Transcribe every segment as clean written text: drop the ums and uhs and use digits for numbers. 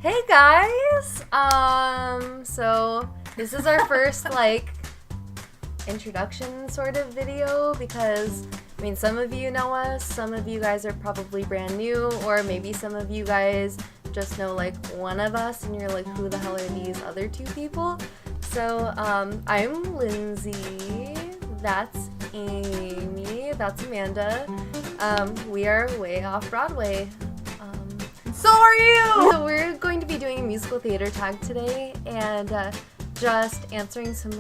Hey guys! So this is our first, introduction sort of video because, some of you know us, some of you guys are probably brand new, or maybe some of you guys just know, one of us, and you're like, who the hell are these other two people? So, I'm Lindsay, that's Amy, that's Amanda, we are Way Off Broadway. So are you! So we're going to be doing a musical theater tag today and just answering some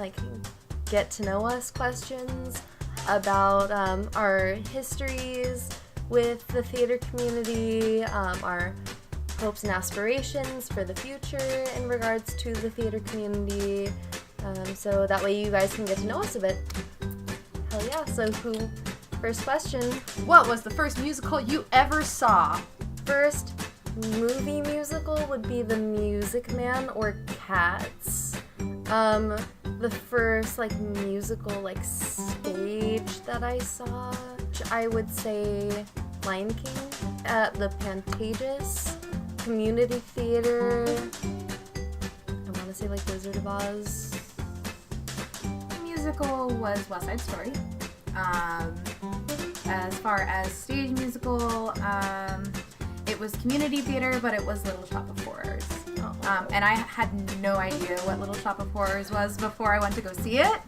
get to know us questions about our histories with the theater community, our hopes and aspirations for the future in regards to the theater community, so that way you guys can get to know us a bit. Hell yeah, so first question. What was the first musical you ever saw? First movie musical would be The Music Man or Cats. The first musical stage that I saw, I would say Lion King at the Pantages Community Theater. I want to say Wizard of Oz. Musical was West Side Story. As far as stage musical, it was community theater, but it was Little Shop of Horrors. And I had no idea what Little Shop of Horrors was before I went to go see it.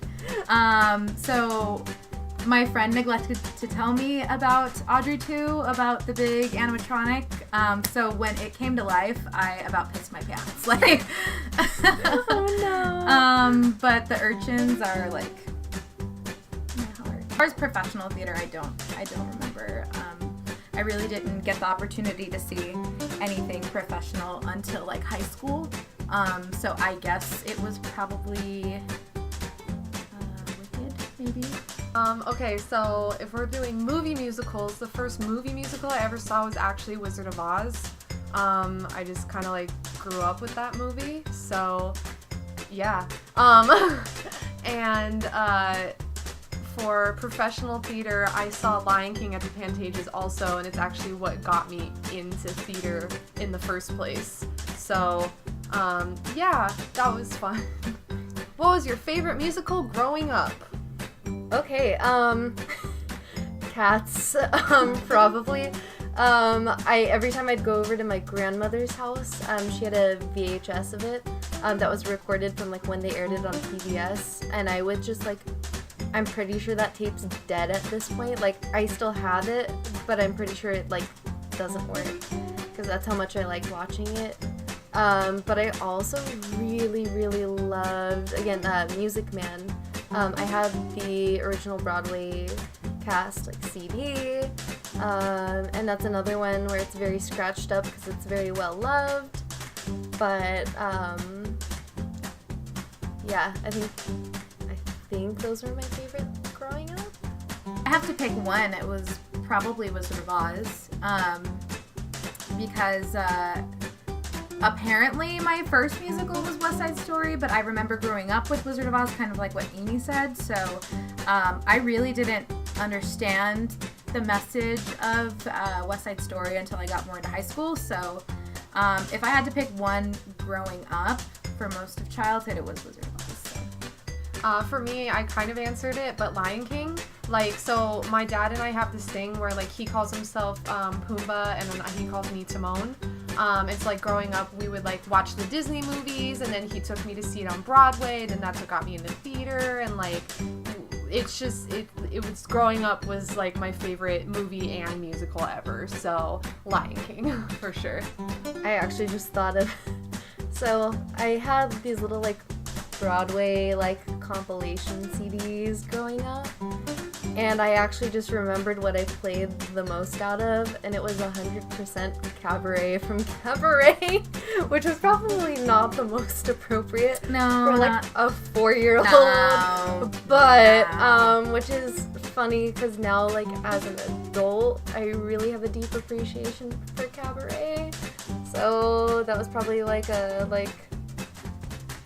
So my friend neglected to tell me about Audrey 2, about the big animatronic. So when it came to life, I about pissed my pants. Oh no. But the urchins are as far as professional theater, I don't remember. I really didn't get the opportunity to see anything professional until high school. So I guess it was probably Wicked, maybe. Okay, so if we're doing movie musicals, the first movie musical I ever saw was actually Wizard of Oz. I just kind of grew up with that movie, so yeah. And for professional theater, I saw Lion King at the Pantages also, and it's actually what got me into theater in the first place. So, yeah, that was fun. What was your favorite musical growing up? Okay, Cats, probably. Every time I'd go over to my grandmother's house, she had a VHS of it, that was recorded from when they aired it on PBS, and I would just I'm pretty sure that tape's dead at this point. I still have it, but I'm pretty sure it, doesn't work. Because that's how much I liked watching it. But I also really, really loved, again, Music Man. I have the original Broadway cast, CD. And that's another one where it's very scratched up because it's very well loved. But, yeah, I think those were my favorite growing up. I have to pick one. It was probably Wizard of Oz, because apparently my first musical was West Side Story, but I remember growing up with Wizard of Oz, kind of like what Amy said, so I really didn't understand the message of West Side Story until I got more into high school, so if I had to pick one growing up for most of childhood, it was Wizard of Oz. For me, I kind of answered it, but Lion King. So my dad and I have this thing where, he calls himself Pumbaa, and then he calls me Timon. It's growing up, we would, watch the Disney movies, and then he took me to see it on Broadway, then that's what got me into theater, and, it's just, it was, growing up was, my favorite movie and musical ever, so Lion King, for sure. I actually just thought of, so I had these little, Broadway compilation CDs growing up, and I actually just remembered what I played the most out of, and it was 100% Cabaret from Cabaret, which was probably not the most appropriate for a 4-year-old. No, but which is funny because now as an adult I really have a deep appreciation for Cabaret, so that was probably a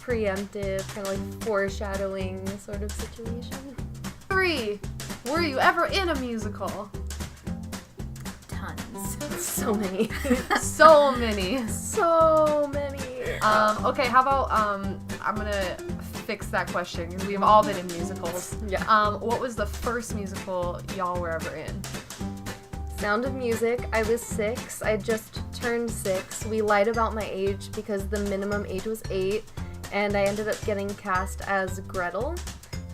preemptive, kind of foreshadowing sort of situation. 3. Were you ever in a musical? Tons. So many. So many. So many. Okay, how about I'm gonna fix that question because we've all been in musicals. Yeah. What was the first musical y'all were ever in? Sound of Music. I was 6. I just turned 6. We lied about my age because the minimum age was 8, and I ended up getting cast as Gretel,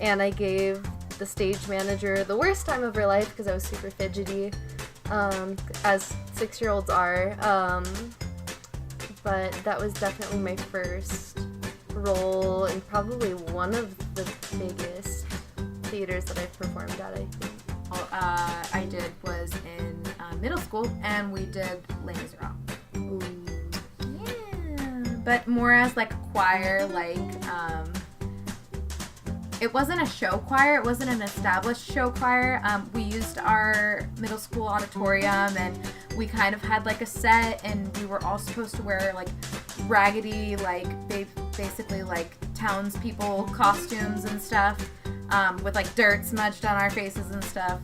and I gave the stage manager the worst time of her life because I was super fidgety, as 6-year-olds are, but that was definitely my first role and probably one of the biggest theaters that I've performed at, I think. I did was in middle school, and we did Les Miserables. Ooh. Yeah, but more as like a choir, like it wasn't a show choir, it wasn't an established show choir. We used our middle school auditorium, and we kind of had like a set, and we were all supposed to wear like raggedy, like basically like townspeople costumes and stuff, with like dirt smudged on our faces and stuff.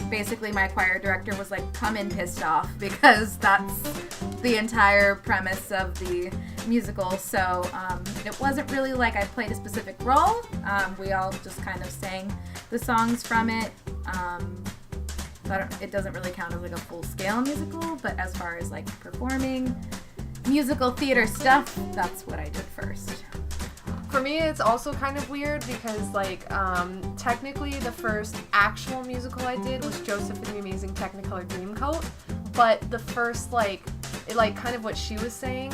Basically, my choir director was like, come in pissed off, because that's the entire premise of the musical. So it wasn't really like I played a specific role. We all just kind of sang the songs from it. So it doesn't really count as like a full-scale musical, but as far as like performing musical theater stuff, that's what I did first. For me, it's also kind of weird because, like, technically the first actual musical I did was Joseph and the Amazing Technicolor Dreamcoat, but the first, like kind of what she was saying,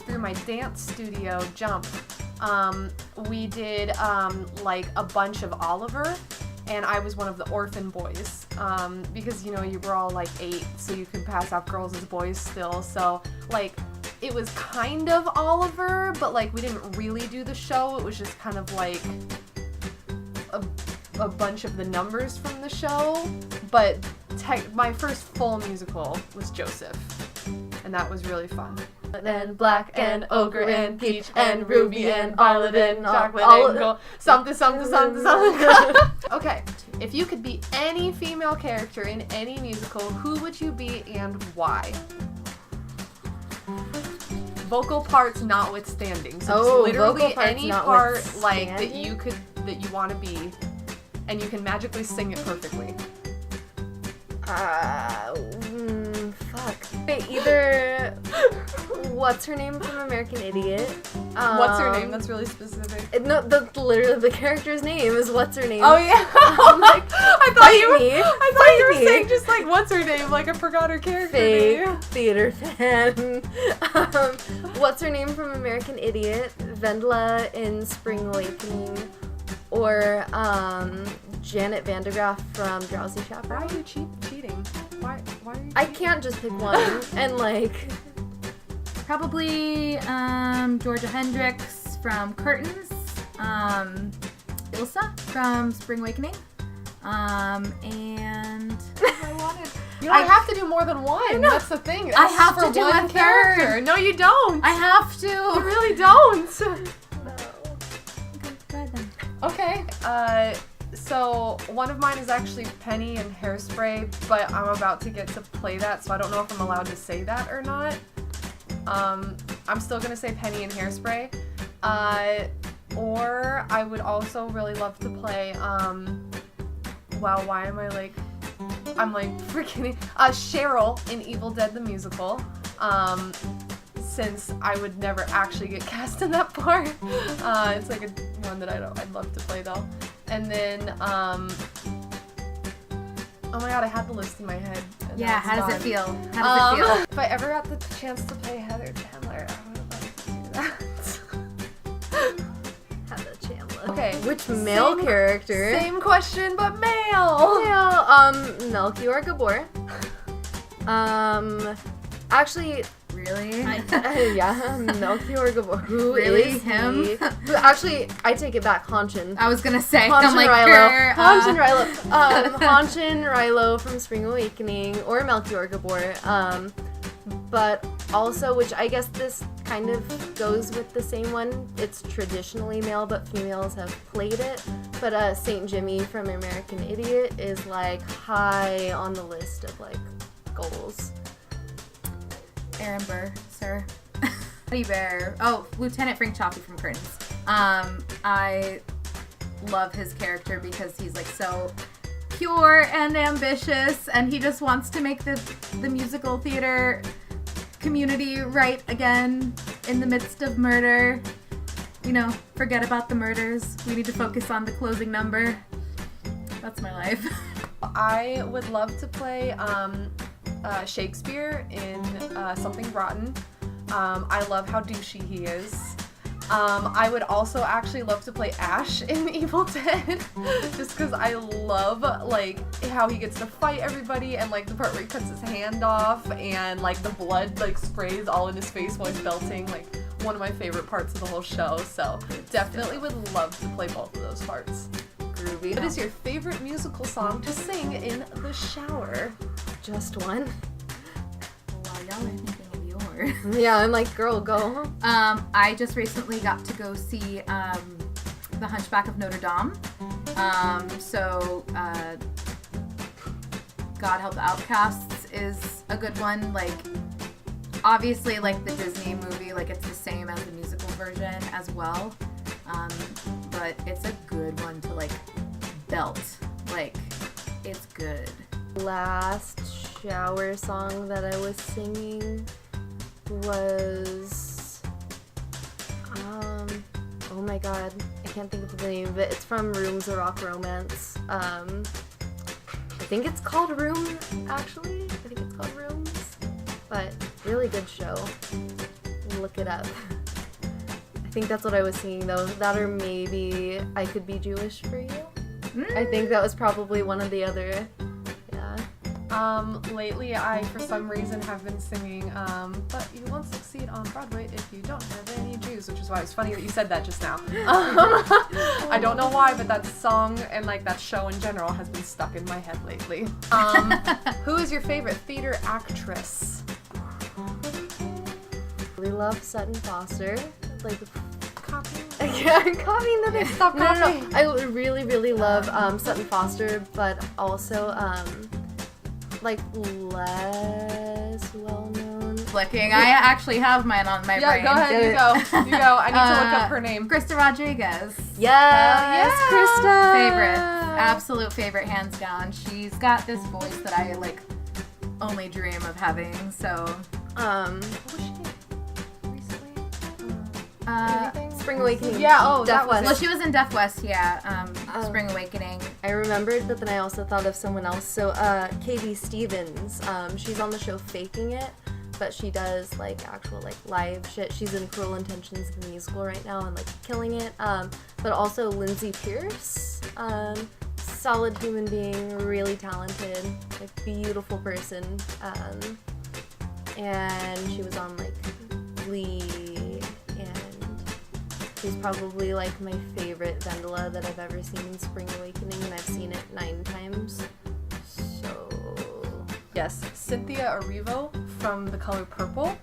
through my dance studio, Jump, we did, like, a bunch of Oliver, and I was one of the orphan boys, because, you know, you were all, like, 8, so you could pass off girls as boys still, so, like, it was kind of Oliver, but, like, we didn't really do the show. It was just kind of, like, a bunch of the numbers from the show. But my first full musical was Joseph, and that was really fun. And black and ochre and peach and ruby and violet and chocolate and gold. Something. Okay, if you could be any female character in any musical, who would you be and why? Vocal parts notwithstanding. So just literally any part like that you want to be, and you can magically sing it perfectly. Fuck. Wait, either what's her name from American Idiot? What's her name? That's really specific. No, literally the character's name is what's her name. Oh yeah. I'm like, I thought you were saying just like what's her name? Like I forgot her character name. Theater fan. What's her name from American Idiot? Vendla in Spring Awakening, or Janet Vandergraff from Drowsy Chaperone. Why are you cheating? Why are you? I can't just pick one and like. Probably Georgia Hendricks from Curtains, Ilsa from Spring Awakening, and I wanted. You don't have to do more than one. That's the thing. I have to do one a character. third. No, you don't. I have to. You really don't. No. Okay, then. Okay. So one of mine is actually Penny in Hairspray, but I'm about to get to play that, so I don't know if I'm allowed to say that or not. I'm still gonna say Penny in Hairspray. Or I would also really love to play, wow, why am I like, I'm like freaking, Cheryl in Evil Dead the Musical, since I would never actually get cast in that part. It's like one that I'd love to play though. And then, oh my god, I had the list in my head. Yeah, how does it feel? How does it feel? If I ever got the chance to play Heather Chandler, I would love to do that. Heather Chandler. Okay. Which male character? Same question, but male. Melchior Gabor. Actually, Really? yeah, Melchior Gabor. Who Really? is Him? he? Actually, I take it back. Hanshin. I was gonna say. Hanshin I'm like, Rilo. Hanshin Hanshin Rilo. Hanshin Rilo from Spring Awakening, or Melchior Gabor. But also, which I guess this kind of goes with the same one. It's traditionally male, but females have played it. But Saint Jimmy from American Idiot is like high on the list of like goals. Aaron Burr, sir. Teddy Bear. Oh, Lieutenant Frank Chaffee from Curtains. I love his character because he's like so pure and ambitious, and he just wants to make the musical theater community right again in the midst of murder. You know, forget about the murders. We need to focus on the closing number. That's my life. I would love to play Shakespeare in Something Rotten. I love how douchey he is. I would also actually love to play Ash in Evil Dead, just because I love like how he gets to fight everybody, and like the part where he cuts his hand off and like the blood like sprays all in his face while he's belting. Like one of my favorite parts of the whole show. So definitely would love to play both of those parts. Groovy. What is your favorite musical song to sing in the shower? Just one? Well, y'all are thinking of yours. Yeah, I'm like, girl, go. I just recently got to go see The Hunchback of Notre Dame. God Help the Outcasts is a good one. Like, obviously, like the Disney movie, like it's the same as the musical version as well. But it's a good one to like belt. Like, it's good. Last shower song that I was singing was oh my god, I can't think of the name of it. It's from Room's a Rock Romance. I think it's called Room, actually. I think it's called Rooms. But really good show. Look it up. I think that's what I was singing though. That or maybe I Could Be Jewish for You. I think that was probably one of the other. Lately I, for some reason, have been singing, but you won't succeed on Broadway if you don't have any Jews, which is why it's funny that you said that just now. I don't know why, but that song and, like, that show in general has been stuck in my head lately. Who is your favorite theater actress? We love Sutton Foster. Like, Copying? yeah, I'm copying the thing. Stop copying. No. I really, really love Sutton Foster, but also, like, less well-known. Flicking. I actually have mine on my brain. Yeah, go ahead. You go. I need to look up her name. Krista Rodriguez. Yes, Krista! Favorite. Absolute favorite, hands down. She's got this voice that I, like, only dream of having, so... What was she recently? Spring Awakening. Yeah, oh, Deaf that was West. Well, she was in Deaf West, yeah. Spring Awakening. I remembered, but then I also thought of someone else. So, Katie Stevens, she's on the show Faking It, but she does, like, actual, like, live shit. She's in Cruel Intentions, the musical right now, and, like, killing it. But also Lindsay Pierce, solid human being, really talented, like, beautiful person. And she was on, like, Glee, and she's probably, like, my favorite Vendela that I've ever seen in Spring Awakening, and I've seen it 9 times. So... Yes, Cynthia Erivo from The Color Purple.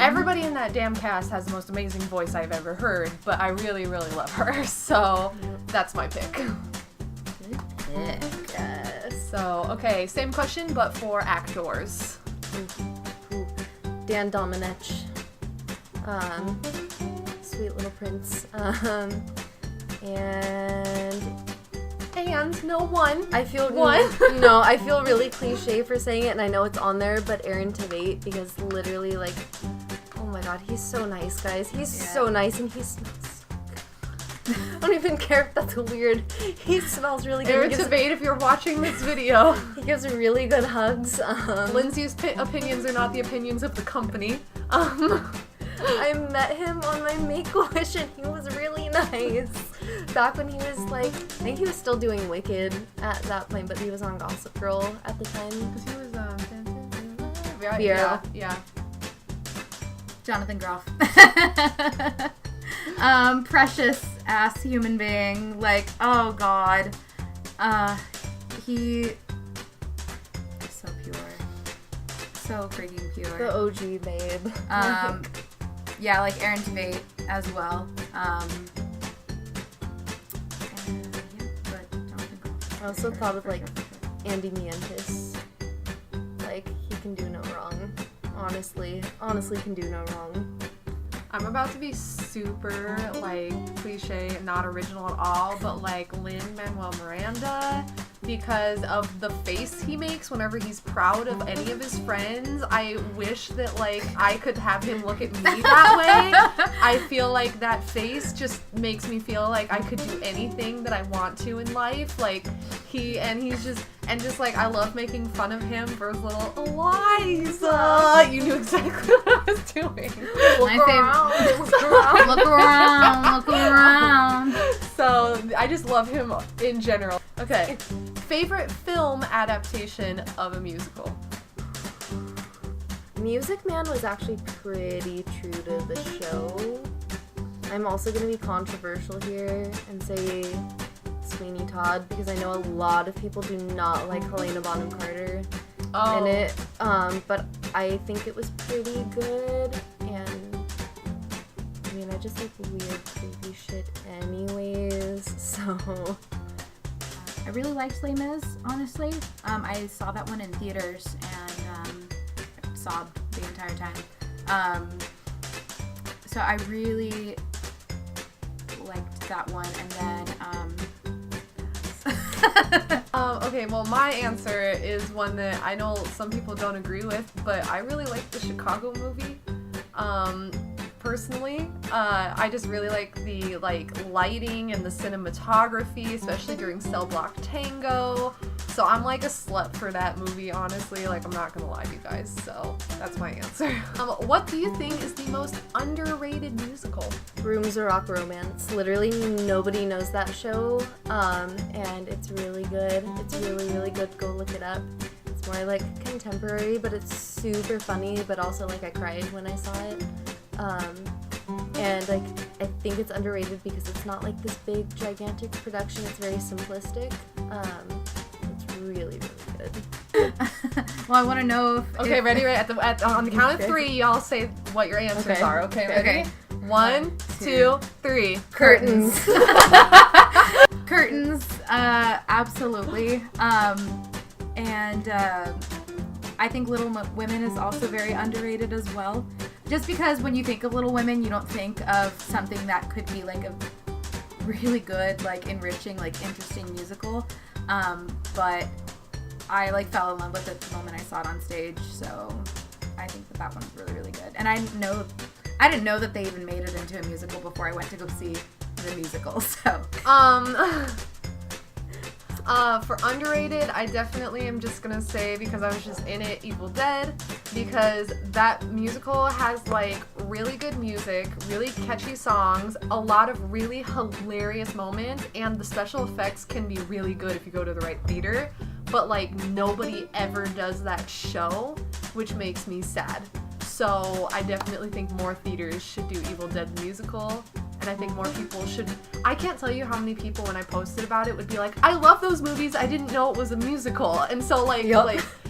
Everybody in that damn cast has the most amazing voice I've ever heard, but I really, really love her, so that's my pick. So, okay, same question, but for actors. Dan Domenech. Sweet Little Prince. And no one. I feel no, I feel really cliche for saying it, and I know it's on there, but Aaron Tveit, because literally, like, oh my god, he's so nice, guys. He's so nice, and he smells so good. I don't even care if that's weird. He smells really good. Aaron Tveit, if you're watching this video. He gives really good hugs. Lindsay's opinions are not the opinions of the company. I met him on my Make-A-Wish, and he was really nice. Back when he was, like, I think he was still doing Wicked at that point, but he was on Gossip Girl at the time. Because he was, yeah. Jonathan Groff. Precious ass human being. Like, oh god. He is so pure. So freaking pure. The OG babe. Yeah, like Aaron Tveit as well. I also thought of, like, Andy Mientus. Like, he can do no wrong, honestly can do no wrong. I'm about to be super, like, cliche, not original at all, but, like, Lin-Manuel Miranda, because of the face he makes whenever he's proud of any of his friends. I wish that, like, I could have him look at me that way. I feel like that face just makes me feel like I could do anything that I want to in life. Like, I love making fun of him for his little Eliza. You knew exactly what I was doing. Look around. So I just love him in general. Okay, favorite film adaptation of a musical? Music Man was actually pretty true to the show. I'm also going to be controversial here and say Sweeney Todd, because I know a lot of people do not like Helena Bonham Carter in it, but I think it was pretty good, and I mean, I just like weird, creepy shit anyways, so... I really liked Les Mis, honestly. I saw that one in theaters and sobbed the entire time. So I really liked that one, and then okay, well, my answer is one that I know some people don't agree with, but I really like the Chicago movie. Personally, I just really like the lighting and the cinematography, especially during Cell Block Tango. So I'm like a slut for that movie, honestly. Like, I'm not gonna lie to you guys. So that's my answer. What do you think is the most underrated musical? Room's a Rock Romance. Literally nobody knows that show, and it's really good. It's really, really good. Go look it up. It's more like contemporary, but it's super funny, but also like I cried when I saw it. And like I think it's underrated because it's not like this big gigantic production. It's very simplistic. It's really, really good. Well, I want to know if... Okay, ready? On the count of three, y'all say what your answers are. Okay, ready? Okay. 1, 2, 3. Curtains. Curtains, absolutely. And I think Little Women is also very underrated as well. Just because when you think of Little Women, you don't think of something that could be like a really good, like enriching, like interesting musical. But I like fell in love with it the moment I saw it on stage. So I think that one's really, really good. And I didn't know that they even made it into a musical before I went to go see the musical. So for underrated, I definitely am just gonna say, because I was just in it, Evil Dead, because that musical has like really good music, really catchy songs, a lot of really hilarious moments, and the special effects can be really good if you go to the right theater, but like nobody ever does that show, which makes me sad. So I definitely think more theaters should do Evil Dead the musical. And I think more people should. I can't tell you how many people, when I posted about it, would be like, I love those movies, I didn't know it was a musical. And so like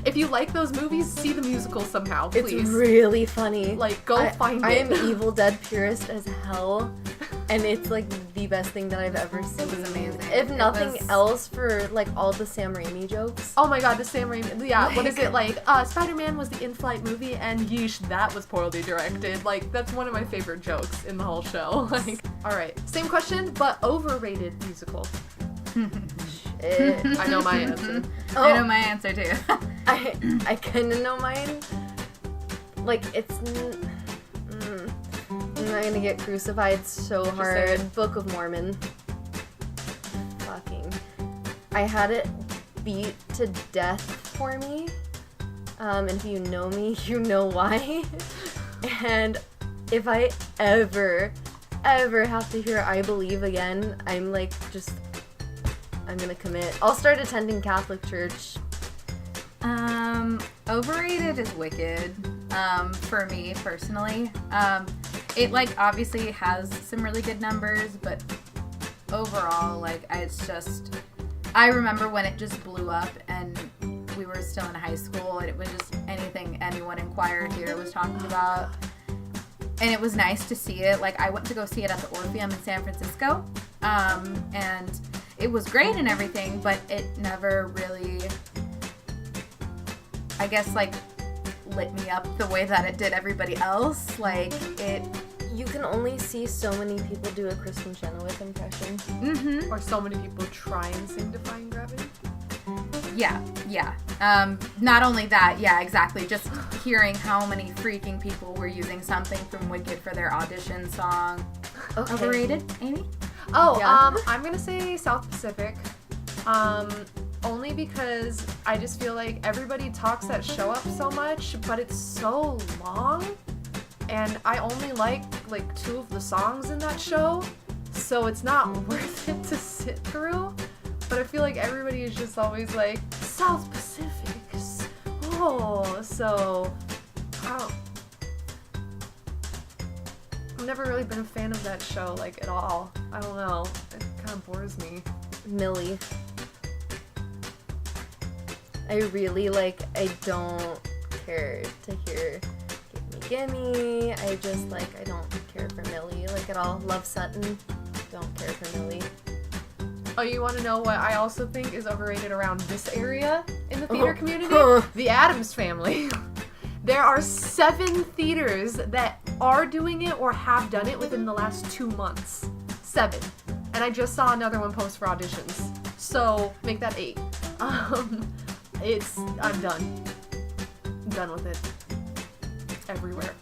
if you like those movies, see the musical somehow, please. It's really funny. Like, go find it. I am Evil Dead purist as hell, and it's like the best thing that I've ever seen. It was amazing. If nothing else, for like all the Sam Raimi jokes. Oh my god, the Sam Raimi. Yeah, what is it like? Spider-Man was the in-flight movie, and yeesh, that was poorly directed. Like, that's one of my favorite jokes in the whole show. Like, all right, same question, but overrated musical. I know my answer. I know my answer too. I kind of know mine. Like, it's... I'm not gonna get crucified so hard. Book of Mormon. Fucking... I had it beat to death for me. And if you know me, you know why. And if I ever have to hear I Believe again, I'm like, just... I'm gonna commit. I'll start attending Catholic church. Overrated is Wicked, for me personally. It like obviously has some really good numbers, but overall, like, I remember when it just blew up and we were still in high school and it was just anything anyone in choir theater was talking about. And it was nice to see it. Like, I went to go see it at the Orpheum in San Francisco, and it was great and everything, but it never really, I guess, like, lit me up the way that it did everybody else. Like, it... You can only see so many people do a Kristen Chenoweth impression. Mm-hmm. Or so many people try and sing Defying Gravity. Yeah. Not only that, yeah, exactly. Just hearing how many freaking people were using something from Wicked for their audition song. Okay. Overrated, Amy? Oh, Yeah. I'm gonna say South Pacific. Only because I just feel like everybody talks that show up so much, but it's so long. And I only like 2 of the songs in that show, so it's not worth it to sit through. But I feel like everybody is just always like, South Pacific, oh, so I've never really been a fan of that show, like, at all. I don't know, it kind of bores me. Millie. I really, I don't care to hear Gimme. I just, I don't care for Millie, at all. Love Sutton. Don't care for Millie. Oh, you want to know what I also think is overrated around this area in the theater community? The Addams Family. There are 7 theaters that are doing it or have done it within the last 2 months. 7. And I just saw another one post for auditions. So, make that 8. I'm done. I'm done with it. Everywhere.